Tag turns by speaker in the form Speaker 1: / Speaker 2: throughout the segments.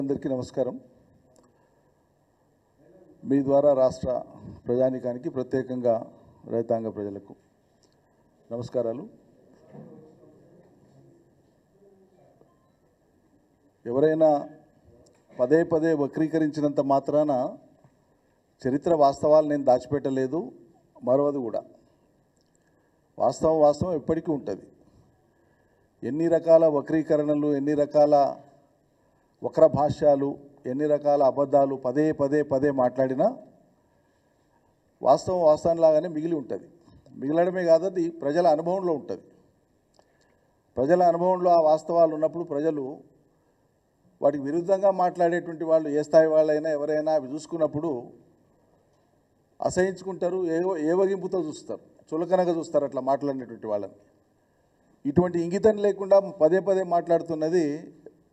Speaker 1: అందరికీ నమస్కారం. మీ ద్వారా రాష్ట్ర ప్రజానీకానికి ప్రత్యేకంగా రైతాంగ ప్రజలకు నమస్కారాలు. ఎవరైనా పదే పదే వక్రీకరించినంత మాత్రాన చరిత్ర వాస్తవాలు నేను దాచిపెట్టలేదు, మరవది కూడా. వాస్తవం ఎప్పటికీ ఉంటుంది. ఎన్ని రకాల వక్రీకరణలు, ఎన్ని రకాల వక్ర భాష్యాలు, ఎన్ని రకాల అబద్ధాలు పదే పదే పదే మాట్లాడినా వాస్తవంలాగానే మిగిలి ఉంటుంది. మిగిలడమే కాదు, అది ప్రజల అనుభవంలో ఉంటుంది. ప్రజల అనుభవంలో ఆ వాస్తవాలు ఉన్నప్పుడు ప్రజలు వాటికి విరుద్ధంగా మాట్లాడేటువంటి వాళ్ళు ఏ స్థాయి వాళ్ళైనా ఎవరైనా అవి చూసుకున్నప్పుడు అసహించుకుంటారు, ఏవగింపుతో చూస్తారు, చులకనగా చూస్తారు అట్లా మాట్లాడినటువంటి వాళ్ళని. ఇటువంటి ఇంగితం లేకుండా పదే పదే మాట్లాడుతున్నది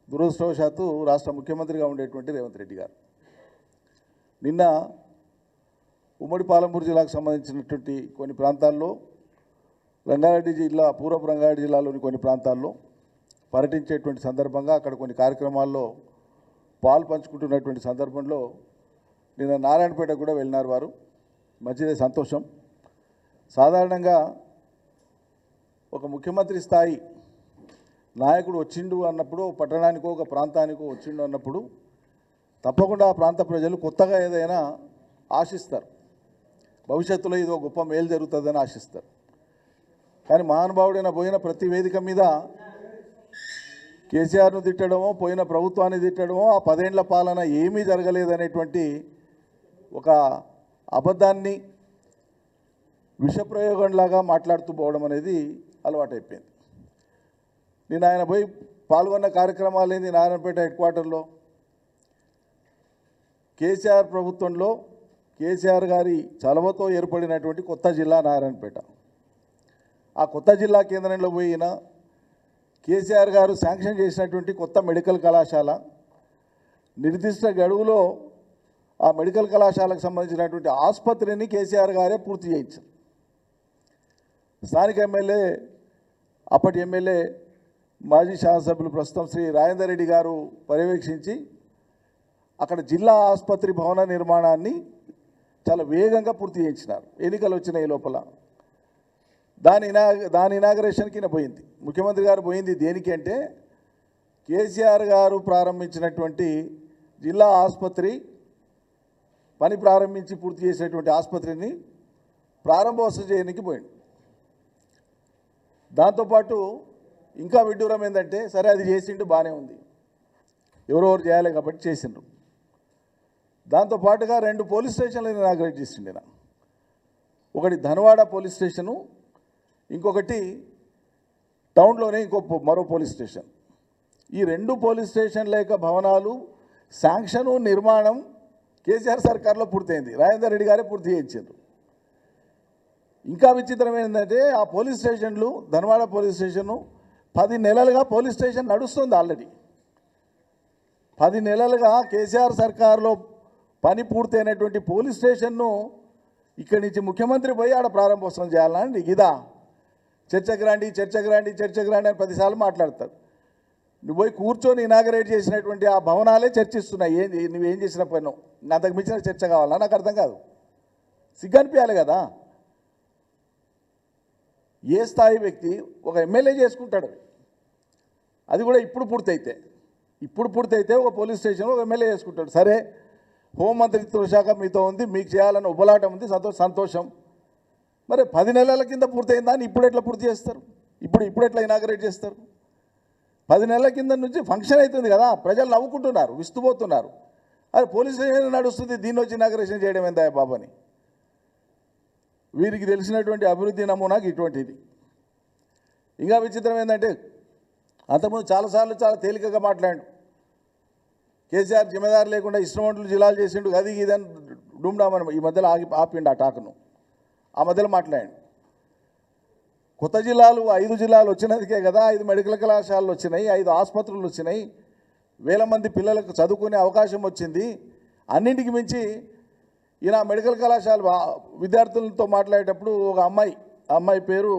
Speaker 1: దురదృష్టవశాత్తు రాష్ట్ర ముఖ్యమంత్రిగా ఉండేటువంటి రేవంత్ రెడ్డి గారు. నిన్న ఉమ్మడి పాలమూరు జిల్లాకు సంబంధించినటువంటి కొన్ని ప్రాంతాల్లో, రంగారెడ్డి జిల్లా పూర్వపు రంగారెడ్డి జిల్లాలోని కొన్ని ప్రాంతాల్లో పర్యటించేటువంటి సందర్భంగా అక్కడ కొన్ని కార్యక్రమాల్లో పాలు పంచుకుంటున్నటువంటి సందర్భంలో నిన్న నారాయణపేట కూడా వెళ్ళినారు వారు. మంచిదే, సంతోషం. సాధారణంగా ఒక ముఖ్యమంత్రి స్థాయి నాయకుడు వచ్చిండు అన్నప్పుడు, పట్టణానికో ఒక ప్రాంతానికో వచ్చిండు అన్నప్పుడు తప్పకుండా ఆ ప్రాంత ప్రజలు కొత్తగా ఏదైనా ఆశిస్తారు, భవిష్యత్తులో ఇదో గొప్ప మేలు జరుగుతుందని ఆశిస్తారు. కానీ మహానుభావుడైన పోయిన ప్రతి వేదిక మీద కేసీఆర్ను తిట్టడమో, పోయిన ప్రభుత్వాన్ని తిట్టడమో, ఆ 10 ఏళ్ల పాలన ఏమీ జరగలేదనేటువంటి ఒక అబద్ధాన్ని విషప్రయోగంలాగా మాట్లాడుతూ పోవడం అనేది అలవాటైపోయింది. నేను ఆయన పోయి పాల్గొన్న కార్యక్రమాలు ఏంది? నారాయణపేట హెడ్ క్వార్టర్లో కేసీఆర్ ప్రభుత్వంలో కేసీఆర్ గారి చలవతో ఏర్పడినటువంటి కొత్త జిల్లా నారాయణపేట. ఆ కొత్త జిల్లా కేంద్రంలో పోయిన కేసీఆర్ గారు శాంక్షన్ చేసినటువంటి కొత్త మెడికల్ కళాశాల, నిర్దిష్ట గడువులో ఆ మెడికల్ కళాశాలకు సంబంధించినటువంటి ఆసుపత్రిని కేసీఆర్ గారే పూర్తి చేయించారు. స్థానిక ఎమ్మెల్యే, అప్పటి ఎమ్మెల్యే, మాజీ శాసనసభ్యులు ప్రస్తుతం శ్రీ రాజేందర్ రెడ్డి గారు పర్యవేక్షించి అక్కడ జిల్లా ఆసుపత్రి భవన నిర్మాణాన్ని చాలా వేగంగా పూర్తి చేయించినారు. ఎన్నికలు వచ్చినాయి లోపల. దాని ఇనాగరేషన్కి పోయింది ముఖ్యమంత్రి గారు. పోయింది దేనికి అంటే, కేసీఆర్ గారు ప్రారంభించినటువంటి జిల్లా ఆసుపత్రి పని ప్రారంభించి పూర్తి చేసినటువంటి ఆసుపత్రిని ప్రారంభోత్సవం చేయడానికి పోయింది. దాంతోపాటు ఇంకా విడ్డూరం ఏంటంటే, సరే అది చేసిండు, బాగానే ఉంది, ఎవరెవరు చేయాలి కాబట్టి చేసిండ్రు. దాంతోపాటుగా 2 పోలీస్ స్టేషన్లను ఇనాగరేట్ చేసిండు. ఒకటి ధనవాడ పోలీస్ స్టేషను, ఇంకొకటి టౌన్లోనే మరో పోలీస్ స్టేషన్. ఈ 2 పోలీస్ స్టేషన్ల యొక్క భవనాలు శాంక్షను, నిర్మాణం కేసీఆర్ సర్కార్లో పూర్తయింది. రాజేందర్ రెడ్డి గారే పూర్తి చేయించారు. ఇంకా విచిత్రం ఏంటంటే, ఆ పోలీస్ స్టేషన్లు, ధనవాడ పోలీస్ స్టేషను 10 నెలలుగా పోలీస్ స్టేషన్ నడుస్తుంది. ఆల్రెడీ 10 నెలలుగా కేసీఆర్ సర్కార్లో పని పూర్తయినటువంటి పోలీస్ స్టేషన్ను ఇక్కడి నుంచి ముఖ్యమంత్రి పోయి ఆడ ప్రారంభోత్సవం చేయాలని ఇదా? చర్చకు రండి అని 10 సార్లు మాట్లాడతారు. నువ్వు పోయి కూర్చొని ఇనాగరేట్ చేసినటువంటి ఆ భవనాలే చర్చిస్తున్నాయి. నువ్వేం చేసిన పని, అంతకు మించిన చర్చ కావాలా? నాకు అర్థం కాదు. సిగ్గనిపించాలి కదా. ఏ స్థాయి వ్యక్తి ఒక ఎమ్మెల్యే చేసుకుంటాడు, అది కూడా ఇప్పుడు పూర్తయితే ఒక పోలీస్ స్టేషన్లో ఒక ఎమ్మెల్యే చేసుకుంటాడు. సరే, హోంమంత్రిత్వ శాఖ మీతో ఉంది, మీకు చేయాలని ఉబలాటం ఉంది, సంతోషం. మరి 10 నెలల కింద పూర్తయిందా అని ఇప్పుడు ఎట్లా పూర్తి చేస్తారు? ఇప్పుడు ఎట్లా ఇనాగరేట్ చేస్తారు? 10 నెలల కింద నుంచి ఫంక్షన్ అవుతుంది కదా, ప్రజలు నవ్వుకుంటున్నారు, విస్తుపోతున్నారు. అది పోలీస్ స్టేషన్ నడుస్తుంది, దీన్ని వచ్చి ఇనాగరేషన్ చేయడం ఏందా బాబని. వీరికి తెలిసినటువంటి అభివృద్ధి నమూనాకి ఇటువంటిది. ఇంకా విచిత్రం ఏంటంటే, అంతకుముందు చాలాసార్లు చాలా తేలికగా మాట్లాడు. కేసీఆర్ జిమ్మేదారు లేకుండా ఇష్టమంటులు జిల్లాలు చేసిండు, అది ఇదని డూమ్డామని ఈ మధ్యలో ఆపిండు ఆ టాకును. ఆ మధ్యలో మాట్లాడాడు. కొత్త జిల్లాలు 5 జిల్లాలు వచ్చినందుకే కదా 5 మెడికల్ కళాశాలలు వచ్చినాయి, 5 ఆసుపత్రులు వచ్చినాయి, వేల మంది పిల్లలకు చదువుకునే అవకాశం వచ్చింది. అన్నింటికి మించి ఈయన మెడికల్ కళాశాల విద్యార్థులతో మాట్లాడేటప్పుడు ఒక అమ్మాయి పేరు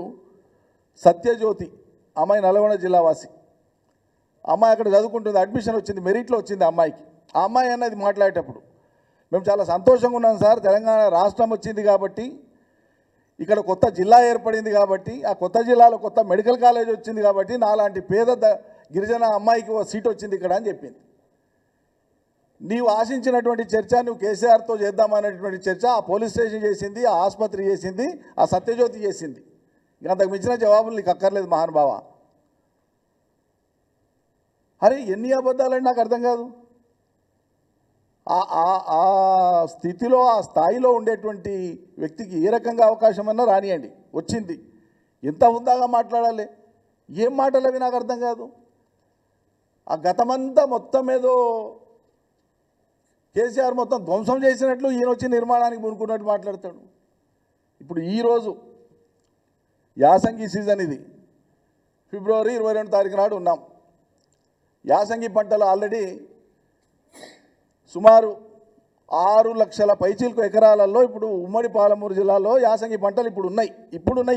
Speaker 1: సత్యజ్యోతి, అమ్మాయి నల్గొండ జిల్లా వాసి. అమ్మాయి అక్కడ చదువుకుంటుంది, అడ్మిషన్ వచ్చింది, మెరిట్లో వచ్చింది అమ్మాయికి. ఆ అమ్మాయి అన్నది మాట్లాడేటప్పుడు మేము చాలా సంతోషంగా ఉన్నాం సార్, తెలంగాణ రాష్ట్రం వచ్చింది కాబట్టి, ఇక్కడ కొత్త జిల్లా ఏర్పడింది కాబట్టి, ఆ కొత్త జిల్లాలో కొత్త మెడికల్ కాలేజ్ వచ్చింది కాబట్టి నాలాంటి పేద గిరిజన అమ్మాయికి ఓ సీట్ వచ్చింది ఇక్కడ అని చెప్పింది. నీవు ఆశించినటువంటి చర్చ నువ్వు కేసీఆర్తో చేద్దామనేటువంటి చర్చ ఆ పోలీస్ స్టేషన్ చేసింది, ఆ ఆసుపత్రి చేసింది, ఆ సత్యజ్యోతి చేసింది. ఇక అంతకు మించిన జవాబులు నీకు అక్కర్లేదు మహానుభావ. అరే ఎన్ని అబద్ధాలని నాకు అర్థం కాదు. ఆ స్థితిలో ఆ స్థాయిలో ఉండేటువంటి వ్యక్తికి ఏ రకంగా అవకాశం అన్నా రానియండి, వచ్చింది. ఎంత హుందాగా మాట్లాడాలి, ఏం మాటలు అవి నాకు అర్థం కాదు. ఆ గతమంతా మొత్తం ఏదో కేసీఆర్ మొత్తం ధ్వంసం చేసినట్లు ఈయన వచ్చి నిర్మాణానికి పూనుకున్నట్టు మాట్లాడతాడు. ఇప్పుడు ఈరోజు యాసంగి సీజన్, ఇది ఫిబ్రవరి 22 తారీఖు నాడు ఉన్నాం. యాసంగి పంటలు ఆల్రెడీ సుమారు 6 లక్షల పైచీలకు ఎకరాలలో ఇప్పుడు ఉమ్మడి పాలమూరు జిల్లాలో యాసంగి పంటలు ఇప్పుడున్నాయి,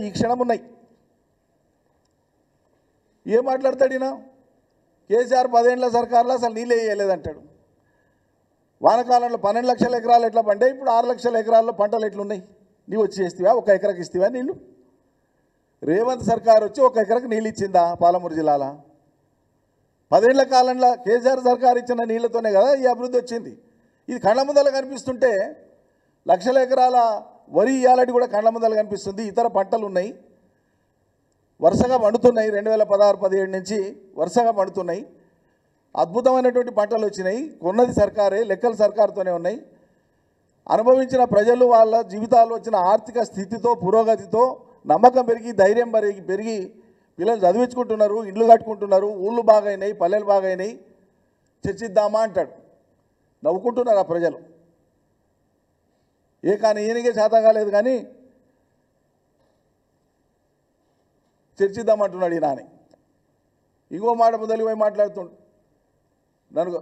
Speaker 1: ఈ క్షణం ఉన్నాయి. ఏం మాట్లాడతాడు ఈయన? కేసీఆర్ 10 ఏళ్ల సర్కారులో అసలు నీళ్ళే వేయలేదంటాడు. వానకాలంలో 12 లక్షల ఎకరాలు ఎట్లా పండే, ఇప్పుడు 6 లక్షల ఎకరాల్లో పంటలు ఎట్లున్నాయి? నీవు వచ్చి చేస్తావా? 1 ఎకరాకి ఇస్తావా నీళ్ళు? రేవంత్ సర్కార్ వచ్చి 1 ఎకరాకి నీళ్ళు ఇచ్చిందా పాలమూరు జిల్లాలో? 10 ఏళ్ల కాలంలో కేసీఆర్ సర్కార్ ఇచ్చిన నీళ్లతోనే కదా ఈ అభివృద్ధి వచ్చింది. ఇది కళ్ళ ముందల కనిపిస్తుంటే లక్షల ఎకరాల వరి ఇయాలటి కూడా కళ్ళ ముందల కనిపిస్తుంది. ఇతర పంటలు ఉన్నాయి, వరుసగా పండుతున్నాయి. 2016-17 నుంచి వరుసగా పండుతున్నాయి. అద్భుతమైనటువంటి పంటలు వచ్చినాయి. కొన్నది సర్కారే, లెక్కలు సర్కారుతోనే ఉన్నాయి. అనుభవించిన ప్రజలు వాళ్ళ జీవితాల్లో వచ్చిన ఆర్థిక స్థితితో, పురోగతితో నమ్మకం పెరిగి, ధైర్యం పెరిగి పిల్లలు చదివించుకుంటున్నారు, ఇండ్లు కట్టుకుంటున్నారు, ఊళ్ళు బాగైనాయి, పల్లెలు బాగైనాయి, చర్చిద్దామా అంటాడు. నవ్వుకుంటున్నారు ఆ ప్రజలు. కానీ ఈయనకే చేత కాలేదు కానీ చర్చిద్దామంటున్నాడు ఈ నాని. ఇంకో మాట మొదలు పోయి మాట్లాడుతుండు.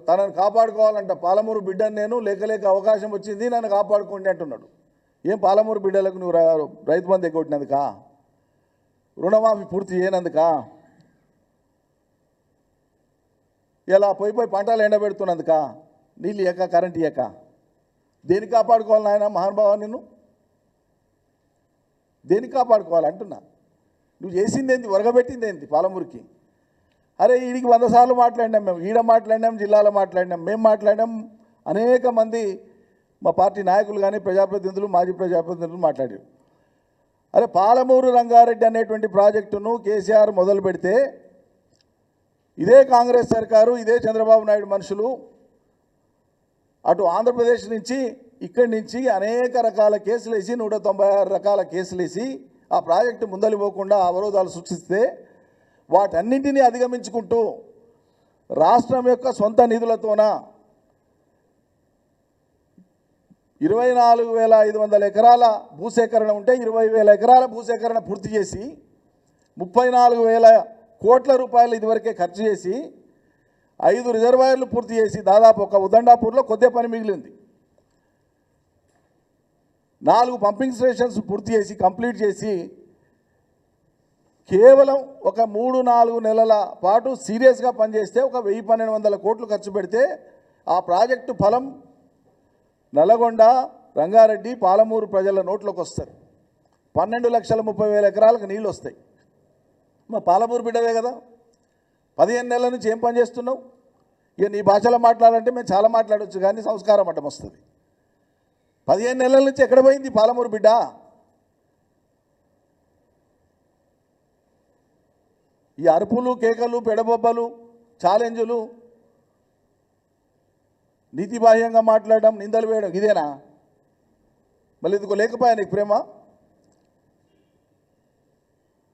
Speaker 1: తనను కాపాడుకోవాలంట, పాలమూరు బిడ్డను నేను, లేక అవకాశం వచ్చింది, నన్ను కాపాడుకోండి అంటున్నాడు. ఏం పాలమూరు బిడ్డలకు నువ్వు రైతు బంధు ఎగ్గొట్టినందుకా? రుణమాఫీ పూర్తి చేయనందుకా? ఇలా పోయి పంటలు ఎండబెడుతున్నందుకా? నీళ్ళు ఇయ్యక, కరెంట్ ఇయ్యక? దేనికి కాపాడుకోవాలి నాయన మహానుభావ? నిన్ను దేనికి కాపాడుకోవాలంటున్నా? నువ్వు చేసింది ఏంటి? ఒరగబెట్టింది ఏంటి పాలమూరుకి? అరే వీడికి 100 సార్లు మాట్లాడినాం మేము, ఈడ మాట్లాడినాం, జిల్లాలో మాట్లాడినాం, మేము మాట్లాడినాం, అనేక మంది మా పార్టీ నాయకులు కానీ ప్రజాప్రతినిధులు, మాజీ ప్రజాప్రతినిధులు మాట్లాడారు. అరే పాలమూరు రంగారెడ్డి అనేటువంటి ప్రాజెక్టును కేసీఆర్ మొదలు పెడితే ఇదే కాంగ్రెస్ సర్కారు, ఇదే చంద్రబాబు నాయుడు మనుషులు అటు ఆంధ్రప్రదేశ్ నుంచి, ఇక్కడి నుంచి అనేక రకాల కేసులు వేసి 196 రకాల కేసులు వేసి ఆ ప్రాజెక్టు ముందలి పోకుండా అవరోధాలు సృష్టిస్తే వాటన్నింటినీ అధిగమించుకుంటూ రాష్ట్రం యొక్క సొంత నిధులతోన 24,500 ఎకరాల భూసేకరణ ఉంటే 20,000 ఎకరాల భూసేకరణ పూర్తి చేసి 34,000 కోట్ల రూపాయలు ఇదివరకే ఖర్చు చేసి 5 రిజర్వాయర్లు పూర్తి చేసి దాదాపు ఒక ఉదండాపూర్లో కొద్దిగా పని మిగిలింది. 4 పంపింగ్ స్టేషన్స్ పూర్తి చేసి కంప్లీట్ చేసి కేవలం ఒక 3-4 నెలల పాటు సీరియస్గా పనిచేస్తే ఒక 1,000-1,200 కోట్లు ఖర్చు పెడితే ఆ ప్రాజెక్టు ఫలం నల్గొండ, రంగారెడ్డి, పాలమూరు ప్రజల నోట్లోకి వస్తారు. 12,30,000 ఎకరాలకు నీళ్ళు వస్తాయి. మా పాలమూరు బిడ్డవే కదా, 15 నెలల నుంచి ఏం పని చేస్తున్నావు? ఇక నీ భాషలో మాట్లాడాలంటే మేము చాలా మాట్లాడవచ్చు కానీ సంస్కారం అడ్డం వస్తుంది. 15 నెలల నుంచి ఎక్కడ పోయింది పాలమూరు బిడ్డ? ఈ అరుపులు, కేకలు, పెడబొబ్బలు, ఛాలెంజులు, నీతిబాహ్యంగా మాట్లాడడం, నిందలు వేయడం ఇదేనా? మళ్ళీ ఇదిగో లేకపోయా నీకు ప్రేమ?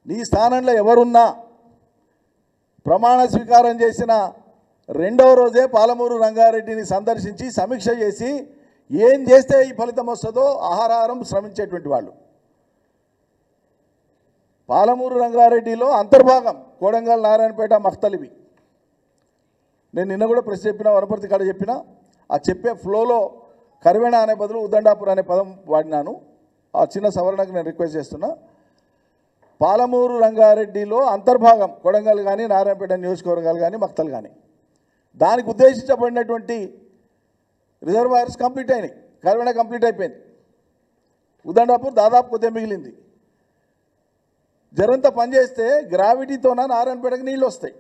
Speaker 1: నీ స్థానంలో ఎవరున్నా ప్రమాణ స్వీకారం చేసిన 2వ రోజే పాలమూరు రంగారెడ్డిని సందర్శించి సమీక్ష చేసి ఏం చేస్తే ఈ ఫలితం వస్తుందో ఆహారం శ్రమించేటువంటి వాళ్ళు. పాలమూరు రంగారెడ్డిలో అంతర్భాగం కోడంగల్, నారాయణపేట, మఖ్తలివి. నేను నిన్న కూడా ప్రెస్ చెప్పిన, వనపర్తి కాడ చెప్పిన, ఆ చెప్పే ఫ్లోలో కరివేణ అనే బదులు ఉదండాపూర్ అనే పదం వాడినాను. ఆ చిన్న సవరణకు నేను రిక్వెస్ట్ చేస్తున్నా. పాలమూరు రంగారెడ్డిలో అంతర్భాగం కొడంగల్ కానీ నారాయణపేట నియోజకవర్గాలు కానీ మక్తలు కానీ దానికి ఉద్దేశించబడినటువంటి రిజర్వాయర్స్ కంప్లీట్ అయినాయి. కర్వెన కంప్లీట్ అయిపోయింది. ఉదండాపూర్ దాదాపు కొద్దిగా మిగిలింది. జరంత పనిచేస్తే గ్రావిటీతోన నారాయణపేటకు నీళ్ళు వస్తాయి.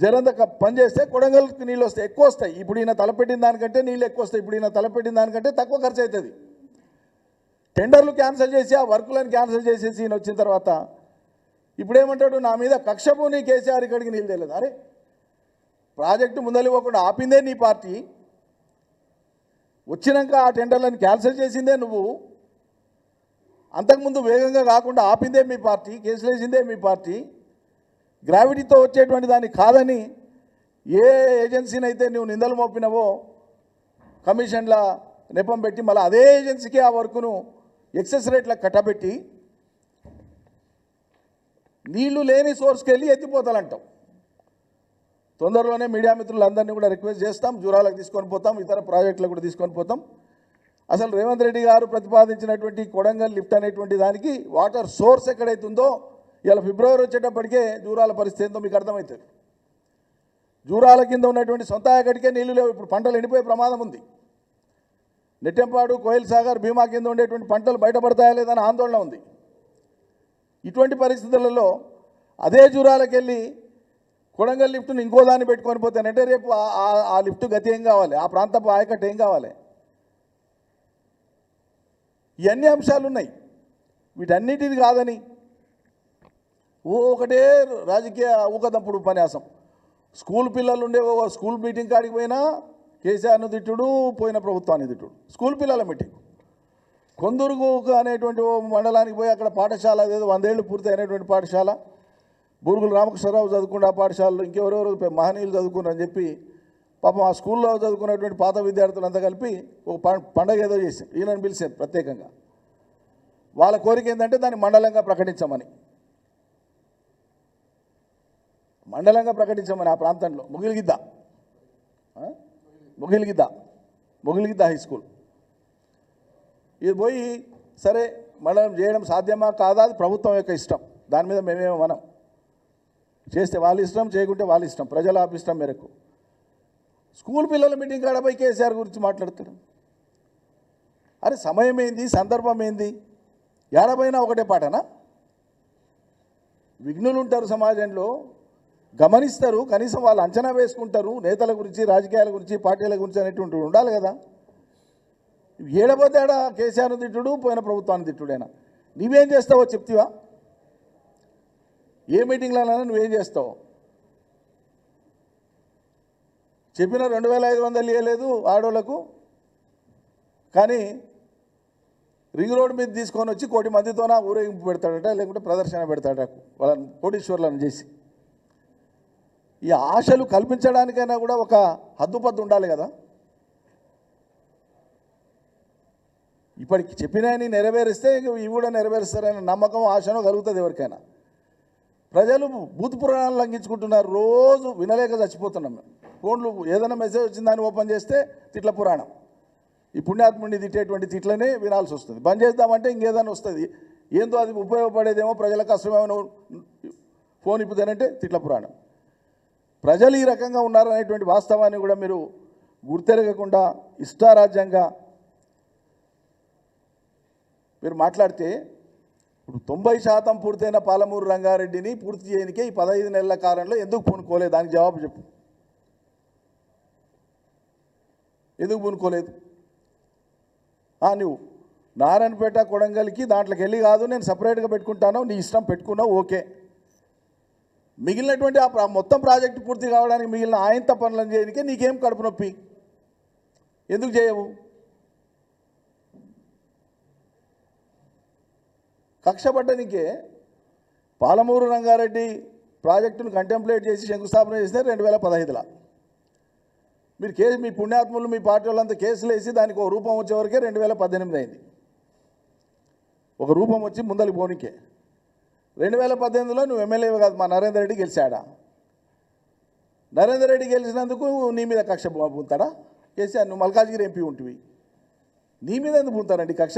Speaker 1: జరంత పనిచేస్తే కొడంగల్కి నీళ్ళు వస్తాయి, ఎక్కువ వస్తాయి. ఇప్పుడు ఈయన తలపెట్టిన దానికంటే నీళ్ళు ఎక్కువ వస్తాయి. ఇప్పుడు ఈయన తలపెట్టిన దానికంటే తక్కువ ఖర్చు అవుతుంది. టెండర్లు క్యాన్సిల్ చేసి ఆ వర్కులను క్యాన్సిల్ చేసేసి ఈయన వచ్చిన తర్వాత ఇప్పుడేమంటాడు, నా మీద కక్షపూని కేసీఆర్ ఇక్కడికి నీళ్ళు తెలియదు. అరే ప్రాజెక్టు ముందలివ్వకుండా ఆపిందే నీ పార్టీ, వచ్చినాక ఆ టెండర్లను క్యాన్సిల్ చేసిందే నువ్వు, అంతకుముందు వేగంగా కాకుండా ఆపిందే మీ పార్టీ, కేసులు వేసిందే మీ పార్టీ. గ్రావిటీతో వచ్చేటువంటి దాన్ని కాదని ఏ ఏజెన్సీని అయితే నువ్వు నిందలు మోపినవో కమిషన్ల నెపం పెట్టి మళ్ళీ అదే ఏజెన్సీకి ఆ వర్కును ఎక్సెస్ రేట్లకు కట్టబెట్టి నీళ్లు లేని సోర్స్కి వెళ్ళి ఎత్తిపోతాలంటావు. తొందరలోనే మీడియా మిత్రులందరినీ కూడా రిక్వెస్ట్ చేస్తాం, జూరాలకు తీసుకొని పోతాం, ఇతర ప్రాజెక్టులకు కూడా తీసుకొని పోతాం. అసలు రేవంత్ రెడ్డి గారు ప్రతిపాదించినటువంటి కొడంగల్ లిఫ్ట్ అనేటువంటి దానికి వాటర్ సోర్స్ ఎక్కడైతుందో ఇలా ఫిబ్రవరి వచ్చేటప్పటికే జూరాల పరిస్థితి ఏందో మీకు అర్థమవుతుంది. జూరాల కింద ఉన్నటువంటి సొంత ఆయకడికే నీళ్లు లేవు. ఇప్పుడు పంటలు ఎండిపోయే ప్రమాదం ఉంది. నెట్టెంపాడు, కోయిల్ సాగర్, భీమా కింద ఉండేటువంటి పంటలు బయటపడతాయా లేదని ఆందోళన ఉంది. ఇటువంటి పరిస్థితులలో అదే జూరాలకు వెళ్ళి కొడంగల్ లిఫ్ట్ను ఇంకో దాన్ని పెట్టుకొని పోతానంటే రేపు ఆ లిఫ్ట్ గతి ఏం కావాలి, ఆ ప్రాంతపు ఆయకట్టు ఏం కావాలి? ఇవన్నీ అంశాలు ఉన్నాయి. వీటన్నిటిది కాదని ఒకటే రాజకీయ ఊకదంపుడు ఉపన్యాసం. స్కూల్ పిల్లలు ఉండే స్కూల్ మీటింగ్ కాడికి పోయినా కేసీఆర్ను తిట్టుడు, పోయిన ప్రభుత్వాన్ని తిట్టుడు. స్కూల్ పిల్లల మీటింగ్ కొందురుగు అనేటువంటి మండలానికి పోయి అక్కడ పాఠశాల ఏదో 100 ఏళ్ళు పూర్తి అయినటువంటి పాఠశాల, బూరుగులు రామకృష్ణరావు చదువుకున్న ఆ పాఠశాలలో ఇంకెవరెవరు మహనీయులు చదువుకున్నారని చెప్పి పాపం ఆ స్కూల్లో చదువుకున్నటువంటి పాత విద్యార్థులంతా కలిపి ఒక పండగ ఏదో చేశారు. ఈయనని పిలిచారు ప్రత్యేకంగా. వాళ్ళ కోరిక ఏంటంటే దాన్ని మండలంగా ప్రకటించమని ఆ ప్రాంతంలో ముగిలిగిద్ద హై స్కూల్. ఇది పోయి సరే మండలం చేయడం సాధ్యమా కాదా అది ప్రభుత్వం యొక్క ఇష్టం. దాని మీద మేమేమో మనం చేస్తే వాళ్ళ ఇష్టం, చేయకుంటే వాళ్ళ ఇష్టం, ప్రజల అభిష్టం మేరకు. స్కూల్ పిల్లల మీటింగ్ కాడపై కేసీఆర్ గురించి మాట్లాడుతున్నాం. అరే సమయం ఏంది, సందర్భం ఏంది, ఏడపైనా ఒకటే పాటనా? విఘ్నులు ఉంటారు సమాజంలో, గమనిస్తారు, కనీసం వాళ్ళు అంచనా వేసుకుంటారు. నేతల గురించి, రాజకీయాల గురించి, పార్టీల గురించి అనేటువంటి ఉండాలి కదా. ఏడబోతేడా కేసీఆర్ను తిట్టుడు, పోయిన ప్రభుత్వాన్ని తిట్టుడైనా. నువ్వేం చేస్తావో చెప్తివా? ఏ మీటింగ్లైనా నువ్వేం చేస్తావు? చెప్పిన 2500 ఇవ్వలేదు ఆడోళ్లకు, కానీ రింగ్ రోడ్ మీద తీసుకొని వచ్చి 1 కోటి మందితోన ఊరేగింపు పెడతాడట, లేకుంటే ప్రదర్శన పెడతాడట వాళ్ళని కోటీశ్వర్లను చేసి. ఈ ఆశలు కల్పించడానికైనా కూడా ఒక హద్దుపద్దు ఉండాలి కదా. ఇప్పటికి చెప్పినాయని నెరవేరిస్తే ఇవి కూడా నెరవేరుస్తారనే నమ్మకం, ఆశనో కలుగుతుంది ఎవరికైనా. ప్రజలు బూత్ పురాణాలు లంఘించుకుంటున్నారు. రోజు వినలేక చచ్చిపోతున్నాం మేము. ఫోన్లు ఏదైనా మెసేజ్ వచ్చిందని ఓపెన్ చేస్తే తిట్ల పురాణం. ఈ పుణ్యాత్ముడిని తిట్టేటువంటి తిట్లనే వినాల్సి వస్తుంది. బంద్ చేద్దామంటే ఇంకేదైనా వస్తుంది. ఏందో అది ఉపయోగపడేదేమో, ప్రజల కష్టమేమో ఫోన్ ఇప్పుదేనంటే తిట్ల పురాణం. ప్రజలు ఈ రకంగా ఉన్నారనేటువంటి వాస్తవాన్ని కూడా మీరు గుర్తెరగకుండా ఇష్టారాజ్యంగా మీరు మాట్లాడితే, ఇప్పుడు 90% పూర్తయిన పాలమూరు రంగారెడ్డిని పూర్తి చేయనికే ఈ 15 నెలల కాలంలో ఎందుకు పూనుకోలేదు? దానికి జవాబు చెప్పు. ఎందుకు పూనుకోలేదు? నువ్వు నారాయణపేట, కొడంగల్కి దాంట్లోకి వెళ్ళి కాదు, నేను సపరేట్గా పెట్టుకుంటాను, నీ ఇష్టం పెట్టుకున్నావు, ఓకే. మిగిలినటువంటి మొత్తం ప్రాజెక్టు పూర్తి కావడానికి మిగిలిన ఆయంత పనులను చేయడానికే నీకేం కడుపు నొప్పి? ఎందుకు చేయవు? కక్షపడ్డనికే పాలమూరు రంగారెడ్డి ప్రాజెక్టును కంటెంప్లేట్ చేసి శంకుస్థాపన చేస్తే 2015లో మీరు మీ పుణ్యాత్ములు, మీ పార్టీ వాళ్ళంతా కేసులు వేసి దానికి ఒక రూపం వచ్చేవరకే 2018 అయింది. ఒక రూపం వచ్చి ముందలి పోనీకే 2018లో నువ్వు ఎమ్మెల్యే కాదు, మా నరేందర్ రెడ్డి గెలిచాడా? నరేందర్ రెడ్డి గెలిచినందుకు నీ మీద కక్ష పూతారా? కేసీఆర్ నువ్వు మల్కాజ్గిరి ఎంపీ ఉంటివి, నీ మీద ఎందుకు పూతారండి కక్ష?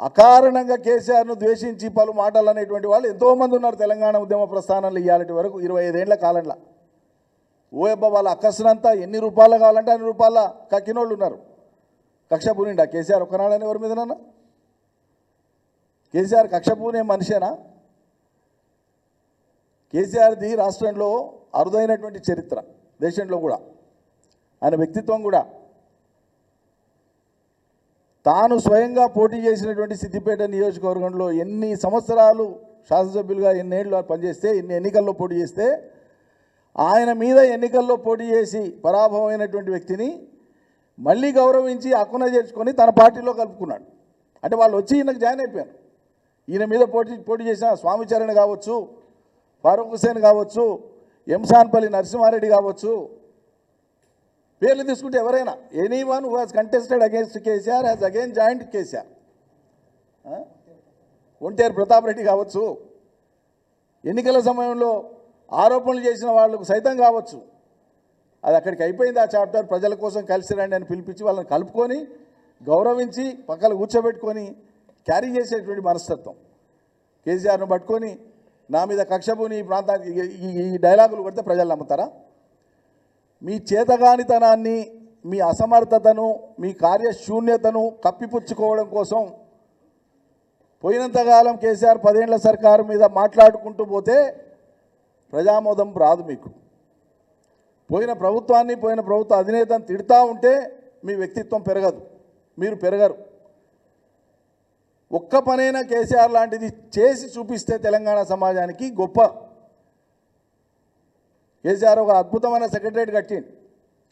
Speaker 1: అకారణంగా కేసీఆర్ను ద్వేషించి పలు మాటలు అనేటువంటి వాళ్ళు ఎంతోమంది ఉన్నారు తెలంగాణ ఉద్యమ ప్రస్థానంలో ఇవాళటి వరకు 25 ఏళ్ల కాలంలో. ఓయబ్బ వాళ్ళ అక్కసునంతా ఎన్ని రూపాయలు కావాలంటే అన్ని రూపాయల కక్కినోళ్ళు ఉన్నారు. కక్ష పూనిండా కేసీఆర్ ఒక్కనాడని ఎవరి మీదనన్నా? కేసీఆర్ కక్ష పూనే మనిషేనా? కేసీఆర్ది రాష్ట్రంలో అరుదైనటువంటి చరిత్ర, దేశంలో కూడా ఆయన వ్యక్తిత్వం కూడా. తాను స్వయంగా పోటీ చేసినటువంటి సిద్దిపేట నియోజకవర్గంలో ఎన్ని సంవత్సరాలు శాసనసభ్యులుగా ఎన్నేళ్ళు పనిచేస్తే, ఎన్ని ఎన్నికల్లో పోటీ చేస్తే, ఆయన మీద ఎన్నికల్లో పోటీ చేసి పరాభవమైనటువంటి వ్యక్తిని మళ్ళీ గౌరవించి హక్కున చేర్చుకొని తన పార్టీలో కలుపుకున్నాడు. అంటే వాళ్ళు వచ్చి ఈయనకు జాయిన్ అయిపోయారు. ఈయన మీద పోటీ చేసిన స్వామిచరణ్ కావచ్చు, ఫారూక్ హుసేన్ కావచ్చు, ఎంసాన్పల్లి నరసింహారెడ్డి కావచ్చు, పేర్లు తీసుకుంటే ఎవరైనా, anyone who has contested against KCR has again joint KCR. Onteru Pratap Reddy కావచ్చు, ఎన్నికల సమయంలో ఆరోపణలు చేసిన వాళ్ళకు సైతం కావచ్చు. అది అక్కడికి అయిపోయింది ఆ చాప్టర్. ప్రజల కోసం కలిసి రండి అని పిలిపించి వాళ్ళని కలుపుకొని గౌరవించి పక్కన కూర్చోబెట్టుకొని క్యారీ చేసేటువంటి మనస్తత్వం. కేసీఆర్ను పట్టుకొని నా మీద కక్షభూని ఈ ప్రాంతానికి ఈ డైలాగులు కొడితే ప్రజలు నమ్ముతారా? మీ చేతగానితనాన్ని, మీ అసమర్థతను, మీ కార్యశూన్యతను కప్పిపుచ్చుకోవడం కోసం పోయినంతకాలం కేసీఆర్ 10 ఏళ్ల సర్కారు మీద మాట్లాడుకుంటూ పోతే ప్రజామోదం రాదు మీకు. పోయిన ప్రభుత్వాన్ని, పోయిన ప్రభుత్వ అధినేతను తిడతా ఉంటే మీ వ్యక్తిత్వం పెరగదు, మీరు పెరగరు. ఒక్క పనైనా కేసీఆర్ లాంటిది చేసి చూపిస్తే తెలంగాణ సమాజానికి గొప్ప. కేసీఆర్ ఒక అద్భుతమైన సెక్రటరేట్ కట్టిండు,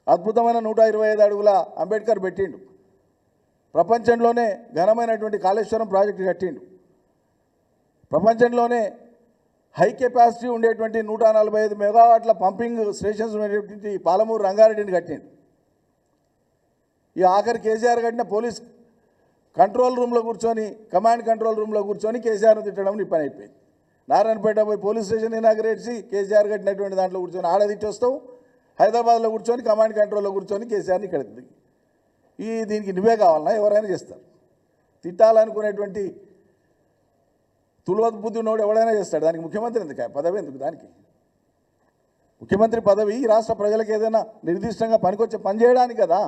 Speaker 1: అద్భుతమైన 125 అడుగుల అంబేద్కర్ పెట్టిండు, ప్రపంచంలోనే ఘనమైనటువంటి కాళేశ్వరం ప్రాజెక్టు కట్టిండు, ప్రపంచంలోనే హై కెపాసిటీ ఉండేటువంటి 145 మెగావాట్ల పంపింగ్ స్టేషన్స్ ఉండేటువంటి పాలమూరు రంగారెడ్డిని కట్టిండు. ఈ ఆఖరి కేసీఆర్ కట్టిన పోలీస్ కంట్రోల్ రూమ్లో కూర్చొని, కమాండ్ కంట్రోల్ రూమ్లో కూర్చొని కేసీఆర్ను తిట్టడం నీ పని అయిపోయింది. నారాయణపేట పోయి పోలీస్ స్టేషన్ ఇనాగ్రేట్ చేసి కేసీఆర్ కట్టినటువంటి దాంట్లో కూర్చొని ఆడ తిట్టొస్తావు, హైదరాబాద్లో కూర్చొని కమాండ్ కంట్రోల్లో కూర్చొని కేసీఆర్ని ఇక్కడ దీనికి నువ్వే కావాలన్నా? ఎవరైనా చేస్తారు. తిట్టాలనుకునేటువంటి తులవత్ బుద్ధి ఉన్నోడు ఎవడైనా చేస్తాడు. దానికి ముఖ్యమంత్రి ఎందుకు? పదవి ఎందుకు దానికి? ముఖ్యమంత్రి పదవి ఈ రాష్ట్ర ప్రజలకు ఏదైనా నిర్దిష్టంగా పనికొచ్చే పని చేయడానికి కదా.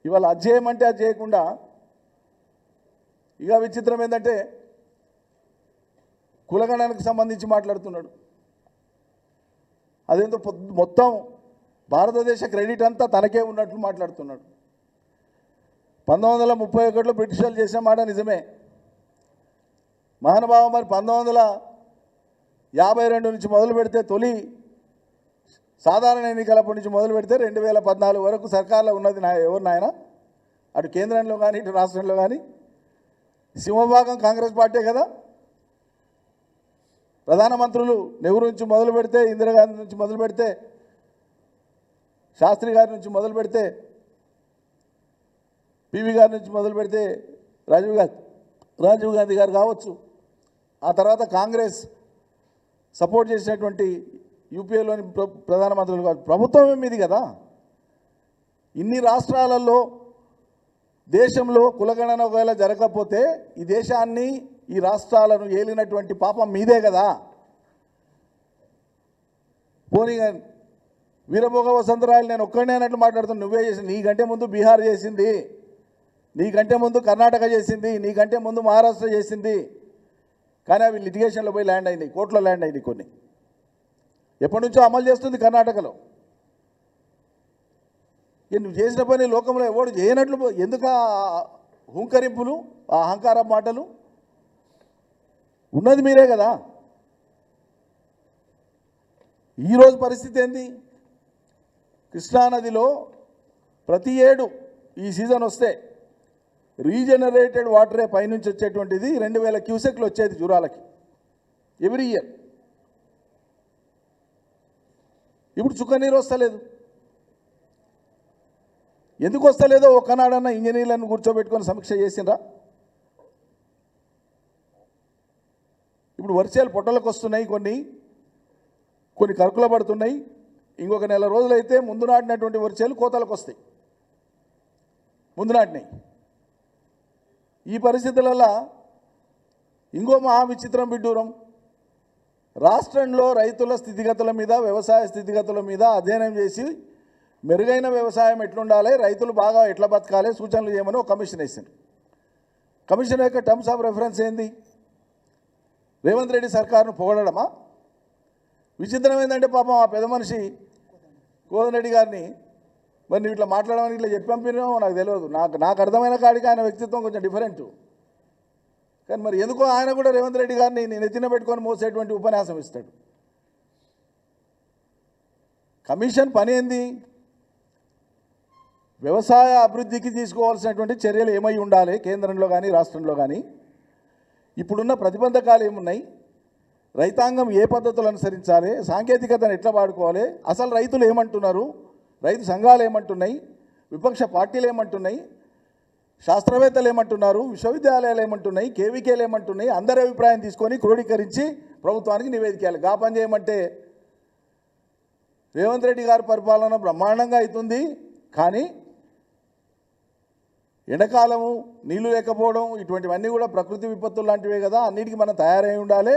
Speaker 1: ఇవాళ అది చేయమంటే అది చేయకుండా, ఇక విచిత్రం ఏంటంటే కులగణానికి సంబంధించి మాట్లాడుతున్నాడు. అదేంతో మొత్తం భారతదేశ క్రెడిట్ అంతా తనకే ఉన్నట్లు మాట్లాడుతున్నాడు. 1931లో బ్రిటిష్ వాళ్ళు చేసిన మాట నిజమే. మహానుభావ మరి 1952 నుంచి మొదలు పెడితే, తొలి సాధారణ ఎన్నికలప్పటి నుంచి మొదలు పెడితే 2014 వరకు సర్కార్లో ఉన్నది ఎవరు నాయన? అటు కేంద్రంలో కానీ ఇటు రాష్ట్రంలో కానీ సింహభాగం కాంగ్రెస్ పార్టీ కదా. ప్రధానమంత్రులు నెహ్రూ నుంచి మొదలు పెడితే, ఇందిరాగాంధీ నుంచి మొదలు పెడితే, శాస్త్రి గారి నుంచి మొదలు పెడితే, పివి గారి నుంచి మొదలు పెడితే రాజీవ్ గాంధీ గారు కావచ్చు, ఆ తర్వాత కాంగ్రెస్ సపోర్ట్ చేసినటువంటి యూపీఏలోని ప్రధానమంత్రులు కావచ్చు, ప్రభుత్వమే మీది కదా. ఇన్ని రాష్ట్రాలలో దేశంలో కులగణన ఒకవేళ జరగకపోతే ఈ దేశాన్ని, ఈ రాష్ట్రాలను ఏలినటువంటి పాపం మీదే కదా. పోనీ వీరభోగ వసంతరాయలు నేను ఒక్కడే అన్నట్లు మాట్లాడుతాను. నువ్వే చేసింది, నీకంటే ముందు బీహార్ చేసింది, నీకంటే ముందు కర్ణాటక చేసింది, నీకంటే ముందు మహారాష్ట్ర చేసింది. కానీ అవి లిటిగేషన్లో పోయి ల్యాండ్ అయినాయి, కోర్టులో ల్యాండ్ అయినాయి కొన్ని. ఎప్పటి నుంచో అమలు చేస్తుంది కర్ణాటకలో. నువ్వు చేసిన పని లోకంలో ఎవడు చేయనట్లు ఎందుకు హుంకరింపులు, ఆ అహంకార మాటలు? ఉన్నది మీరే కదా. ఈరోజు పరిస్థితి ఏంది? కృష్ణానదిలో ప్రతి ఏడు ఈ సీజన్ వస్తే రీజనరేటెడ్ వాటరే పైనుంచి వచ్చేటువంటిది 2000 క్యూసెక్లు వచ్చేది జూరాలకి ఎవ్రీ ఇయర్. ఇప్పుడు చుక్క నీరు వస్తలేదు. ఎందుకు వస్తలేదో ఒక్కనాడన్నా ఇంజనీర్లను కూర్చోబెట్టుకొని సమీక్ష చేసిండ్రా? ఇప్పుడు వర్షాలు పొట్టలకు వస్తున్నాయి, కొన్ని కరుకుల పడుతున్నాయి. ఇంకొక నెల రోజులైతే ముందు నాటినటువంటి వర్షాలు కోతలకు వస్తాయి. ముందు నాటినాయి. ఈ పరిస్థితులలో ఇంకో మహా విచిత్రం విడ్డూరం, రాష్ట్రంలో రైతుల స్థితిగతుల మీద, వ్యవసాయ స్థితిగతుల మీద అధ్యయనం చేసి మెరుగైన వ్యవసాయం ఎట్లుండాలి, రైతులు బాగా ఎట్లా బతకాలి సూచనలు చేయమని ఒక కమిషన్ వేసింది. కమిషన్ యొక్క టర్మ్స్ ఆఫ్ రెఫరెన్స్ ఏంది? రేవంత్ రెడ్డి సర్కారును పొగడమా? విచిత్రం ఏంటంటే పాపం ఆ పెద్ద మనిషి కోదండ రెడ్డి గారిని మరి నువ్వు ఇట్లా మాట్లాడమని ఇట్లా చెప్పి పంపినామో నాకు తెలియదు. నాకు అర్థమైన కాడికి ఆయన వ్యక్తిత్వం కొంచెం డిఫరెంట్. కానీ మరి ఎందుకో ఆయన కూడా రేవంత్ రెడ్డి గారిని నేను ఎత్తిన పెట్టుకొని మోసేటువంటి ఉపన్యాసం ఇస్తాడు. కమిషన్ పని ఏంది? వ్యవసాయ అభివృద్ధికి తీసుకోవాల్సినటువంటి చర్యలు ఏమై ఉండాలి కేంద్రంలో కానీ రాష్ట్రంలో కానీ, ఇప్పుడున్న ప్రతిబంధకాలు ఏమున్నాయి, రైతాంగం ఏ పద్ధతులు అనుసరించాలి, సాంకేతికతను ఎట్లా వాడుకోవాలి, అసలు రైతులు ఏమంటున్నారు, రైతు సంఘాలు ఏమంటున్నాయి, విపక్ష పార్టీలు ఏమంటున్నాయి, శాస్త్రవేత్తలు ఏమంటున్నారు, విశ్వవిద్యాలయాలు ఏమంటున్నాయి, కేవీకేలు ఏమంటున్నాయి, అందరి అభిప్రాయం తీసుకొని క్రోడీకరించి ప్రభుత్వానికి నివేదికలు. గా పని చేయమంటే రేవంత్ రెడ్డి గారి పరిపాలన బ్రహ్మాండంగా అవుతుంది. కానీ ఎండాకాలము నీళ్లు లేకపోవడం ఇటువంటివన్నీ కూడా ప్రకృతి విపత్తులు లాంటివే కదా, అన్నిటికీ మనం తయారై ఉండాలి.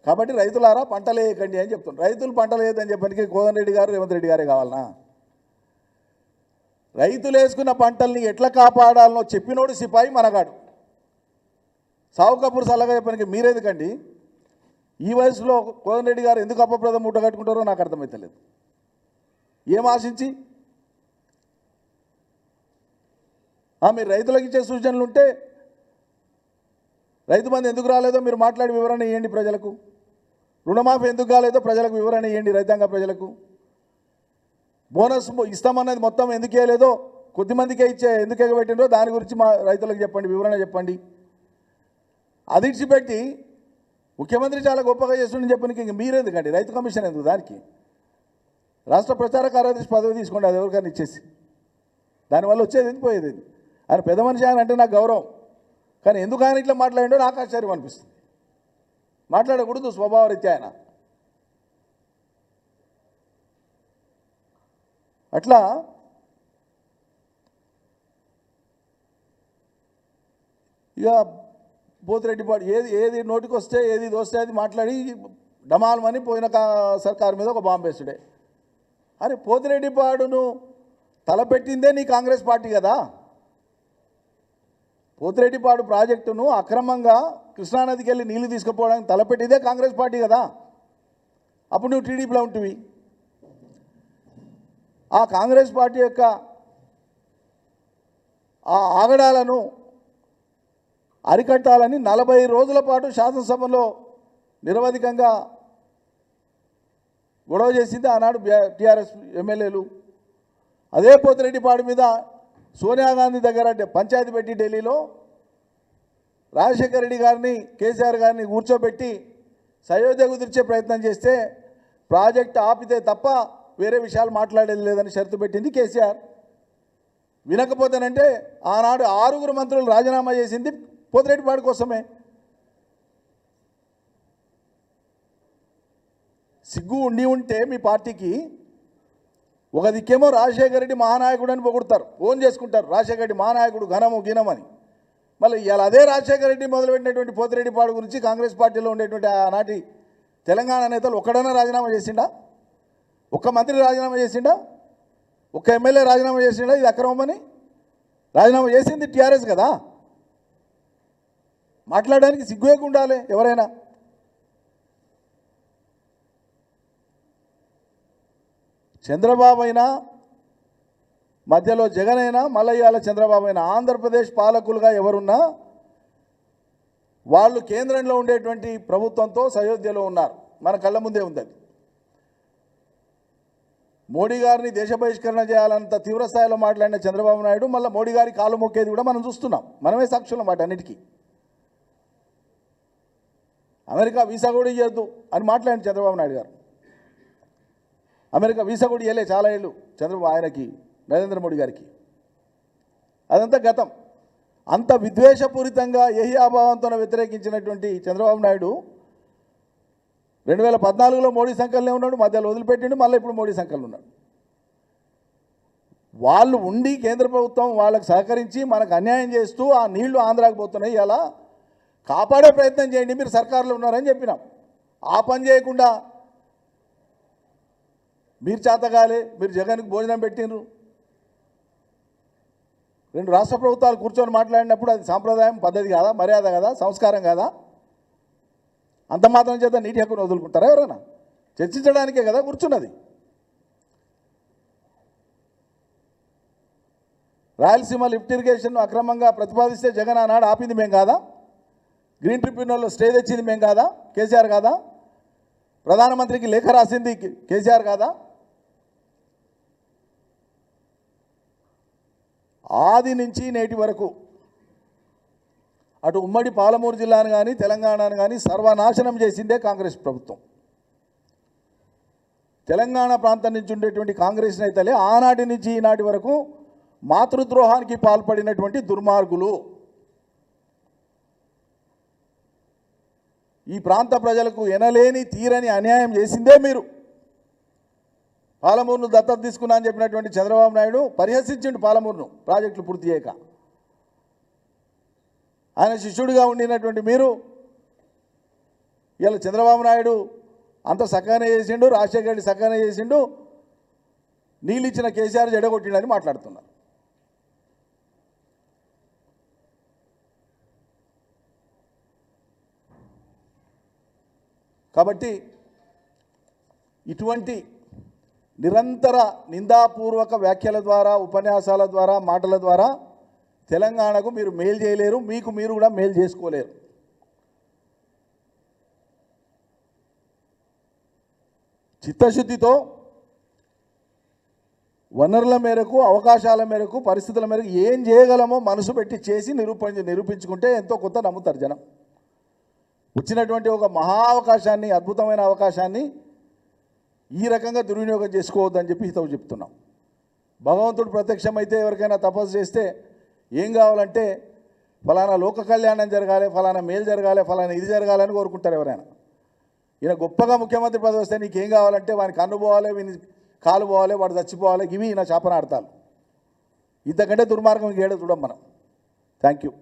Speaker 1: కాబట్టి రైతులారా పంటలు వేయకండి అని చెప్తున్నారు. రైతులు పంటలు వేయదని చెప్పడానికి కోదండ రెడ్డి గారు రేవంత్ రెడ్డి గారే కావాలనా? రైతులు వేసుకున్న పంటల్ని ఎట్లా కాపాడాలనో చెప్పినోడు సిపాయి మనగాడు. సావు కపూర్ సలహా చెప్పడానికి మీరెందుకండి? ఈ వయసులో కోదండ రెడ్డి గారు ఎందుకు అపప్రదం మూట కట్టుకుంటారో నాకు అర్థమవుతలేదు. ఏం ఆశించి? మీరు రైతులకు ఇచ్చే సూచనలు ఉంటే రైతు బంధు ఎందుకు రాలేదో మీరు మాట్లాడి వివరణ ఇవ్వండి ప్రజలకు. రుణమాఫీ ఎందుకు కాలేదో ప్రజలకు వివరణ ఇవ్వండి, రైతాంగ ప్రజలకు. బోనస్ ఇస్తామన్నది మొత్తం ఎందుకు ఇవ్వలేదో, కొద్దిమందికే ఎందుకు ఎగబెట్టినో దాని గురించి మా రైతులకు చెప్పండి, వివరణ చెప్పండి. అది ఇచ్చిపెట్టి ముఖ్యమంత్రి చాలా గొప్పగా చేస్తుండని చెప్పడానికి ఇంక మీరెందుకండి? రైతు కమిషన్ ఎందుకు? దానికి రాష్ట్ర ప్రచార కార్యదర్శి పదవి తీసుకోండి, అది ఎవరికైనా ఇచ్చేసి. దానివల్ల వచ్చేది ఎందుకు పోయేది? ఆయన పెద్ద మనిషి ఆయన అంటే నాకు గౌరవం. కానీ ఎందుకు ఆయన ఇట్లా మాట్లాడిండో నాకు ఆశ్చర్యం అనిపిస్తుంది. మాట్లాడకూడదు స్వభావరీత్యా ఆయన. అట్లా ఇక పోతిరెడ్డిపాడు ఏది నోటికి వస్తే ఏది దోస్తే అది మాట్లాడి డమాల్మని పోయిన సర్కారు మీద ఒక బాంబు వేసుడే. అరే పోతిరెడ్డిపాడును తలపెట్టిందే నీ కాంగ్రెస్ పార్టీ కదా. పోతిరెడ్డిపాడు ప్రాజెక్టును అక్రమంగా కృష్ణానదికి వెళ్ళి నీళ్లు తీసుకుపోవడానికి తలపెట్టిందే కాంగ్రెస్ పార్టీ కదా. అప్పుడు నువ్వు టీడీపీలో ఉంటివి. ఆ కాంగ్రెస్ పార్టీ యొక్క ఆ ఆగడాలను అరికట్టాలని 40 రోజుల పాటు శాసనసభలో నిరవధికంగా గొడవ చేసింది ఆనాడు టీఆర్ఎస్ ఎమ్మెల్యేలు. అదే పోతిరెడ్డిపాడు మీద సోనియా గాంధీ దగ్గర పంచాయతీ పెట్టి ఢిల్లీలో రాజశేఖర రెడ్డి గారిని, కేసీఆర్ గారిని కూర్చోబెట్టి సయోధ్య కుదిర్చే ప్రయత్నం చేస్తే ప్రాజెక్ట్ ఆపితే తప్ప వేరే విషయాలు మాట్లాడేది లేదని షరతు పెట్టింది కేసీఆర్. వినకపోతేనంటే ఆనాడు 6 మంత్రులు రాజీనామా చేసింది పోతిరెడ్డిపాడు కోసమే. సిగ్గు ఉండి ఉంటే మీ పార్టీకి ఒక దిక్కేమో రాజశేఖర రెడ్డి మహానాయకుడు అని పొగుడతారు, ఓన్ చేసుకుంటారు రాజశేఖర రెడ్డి మహానాయకుడు ఘనము గినమని. మళ్ళీ ఇలా అదే రాజశేఖర రెడ్డి మొదలుపెట్టినటువంటి పోతిరెడ్డిపాడు గురించి కాంగ్రెస్ పార్టీలో ఉండేటువంటి ఆనాటి తెలంగాణ నేతలు ఒక్కడైనా రాజీనామా చేసిండా? ఒక్క మంత్రి రాజీనామా చేసిండా? ఒక్క ఎమ్మెల్యే రాజీనామా చేసిండా? ఇది అక్రమమని రాజీనామా చేసింది టీఆర్ఎస్ కదా. మాట్లాడడానికి సిగ్గుగా ఉండాలి ఎవరైనా. చంద్రబాబు అయినా, మధ్యలో జగన్ అయినా, మళ్ళీ ఇవాళ చంద్రబాబు అయినా, ఆంధ్రప్రదేశ్ పాలకులుగా ఎవరున్నా వాళ్ళు కేంద్రంలో ఉండేటువంటి ప్రభుత్వంతో సయోధ్యలో ఉన్నారు. మన కళ్ళ ముందే ఉంది. అది మోడీ గారిని దేశ బహిష్కరణ చేయాలంత తీవ్రస్థాయిలో మాట్లాడిన చంద్రబాబు నాయుడు మళ్ళీ మోడీ గారి కాలు మొక్కేది కూడా మనం చూస్తున్నాం. మనమే సాక్షులం మాట అన్నిటికీ. అమెరికా వీసా కూడా ఇవ్వద్దు అని మాట్లాడిన చంద్రబాబు నాయుడు గారు. అమెరికా వీసా కూడా ఇవ్వలే చాలా ఏళ్ళు చంద్రబాబు ఆయనకి, నరేంద్ర మోడీ గారికి. అదంతా గతం. అంత విద్వేషపూరితంగా ఏహ్యాభావంతో వ్యతిరేకించినటువంటి చంద్రబాబు నాయుడు 2014లో మోడీ సంకల్నే ఉన్నాడు, మధ్యలో వదిలిపెట్టిండు, మళ్ళీ ఇప్పుడు మోడీ సంకల్ని ఉన్నాడు. వాళ్ళు ఉండి కేంద్ర ప్రభుత్వం వాళ్ళకి సహకరించి మనకు అన్యాయం చేస్తూ ఆ నీళ్లు ఆంధ్రాకి పోతున్నాయి. ఇలా కాపాడే ప్రయత్నం చేయండి, మీరు సర్కారులో ఉన్నారని చెప్పినాం. ఆ పని చేయకుండా మీరు చేతగాలే, మీరు జగన్కి భోజనం పెట్టినరు. రెండు రాష్ట్ర ప్రభుత్వాలు కూర్చొని మాట్లాడినప్పుడు అది సాంప్రదాయం, పద్ధతి కాదా, మర్యాద కదా, సంస్కారం కాదా? అంత మాత్రం చేత నీటి హక్కును వదులుకుంటారా ఎవరైనా? చర్చించడానికే కదా కూర్చున్నది. రాయలసీమ లిఫ్ట్ ఇరిగేషన్ అక్రమంగా ప్రతిపాదిస్తే జగన్ ఆనాడు ఆపింది మేము కాదా? గ్రీన్ ట్రిబ్యునల్లో స్టే తెచ్చింది మేము కాదా? కేసీఆర్ కాదా? ప్రధానమంత్రికి లేఖ రాసింది కేసీఆర్ కాదా? ఆది నుంచి నేటి వరకు అటు ఉమ్మడి పాలమూరు జిల్లాను కానీ తెలంగాణను కానీ సర్వనాశనం చేసిందే కాంగ్రెస్ ప్రభుత్వం. తెలంగాణ ప్రాంతం నుంచి ఉండేటువంటి కాంగ్రెస్ నేతలే ఆనాటి నుంచి ఈనాటి వరకు మాతృద్రోహానికి పాల్పడినటువంటి దుర్మార్గులు. ఈ ప్రాంత ప్రజలకు ఎనలేని తీరని అన్యాయం చేసిందే మీరు. పాలమూరును దత్తత తీసుకున్నా అని చెప్పినటువంటి చంద్రబాబు నాయుడు పరిహసించిండు పాలమూరును ప్రాజెక్టులు పూర్తి చేయక. ఆయన శిష్యుడిగా ఉండినటువంటి మీరు ఇలా చంద్రబాబు నాయుడు అంత చక్కగానే చేసిండు, రాజశేఖర రెడ్డి చక్కగానే చేసిండు, నీళ్ళు ఇచ్చిన కేసీఆర్ జడగొట్టిండని మాట్లాడుతున్నారు. కాబట్టి ఇటువంటి నిరంతర నిందాపూర్వక వ్యాఖ్యల ద్వారా, ఉపన్యాసాల ద్వారా, మాటల ద్వారా తెలంగాణకు మీరు మేలు చేయలేరు, మీకు మీరు కూడా మేలు చేసుకోలేరు. చిత్తశుద్ధితో వనరుల మేరకు, అవకాశాల మేరకు, పరిస్థితుల మేరకు ఏం చేయగలమో మనసు పెట్టి చేసి నిరూపించుకుంటే ఎంతో కొంత నమ్ముతారు జనం. వచ్చినటువంటి ఒక మహా అవకాశాన్ని, అద్భుతమైన అవకాశాన్ని ఈ రకంగా దుర్వినియోగం చేసుకోవద్దని చెప్పి హితవు చెప్తున్నాం. భగవంతుడు ప్రత్యక్షమైతే ఎవరికైనా తపస్సు చేస్తే ఏం కావాలంటే ఫలానా లోక కళ్యాణం జరగాలి, ఫలానా మేలు జరగాలి, ఫలానా ఇది జరగాలని కోరుకుంటారు ఎవరైనా. ఈయన గొప్పగా ముఖ్యమంత్రి పదవి వస్తే నీకేం కావాలంటే వానికి కన్ను పోవాలి, వీని కాలు పోవాలి, వాడు చచ్చిపోవాలి, ఇవి ఈయన శాపనార్థాలు. ఇంతకంటే దుర్మార్గం ఏడో చూడం మనం. Thank you.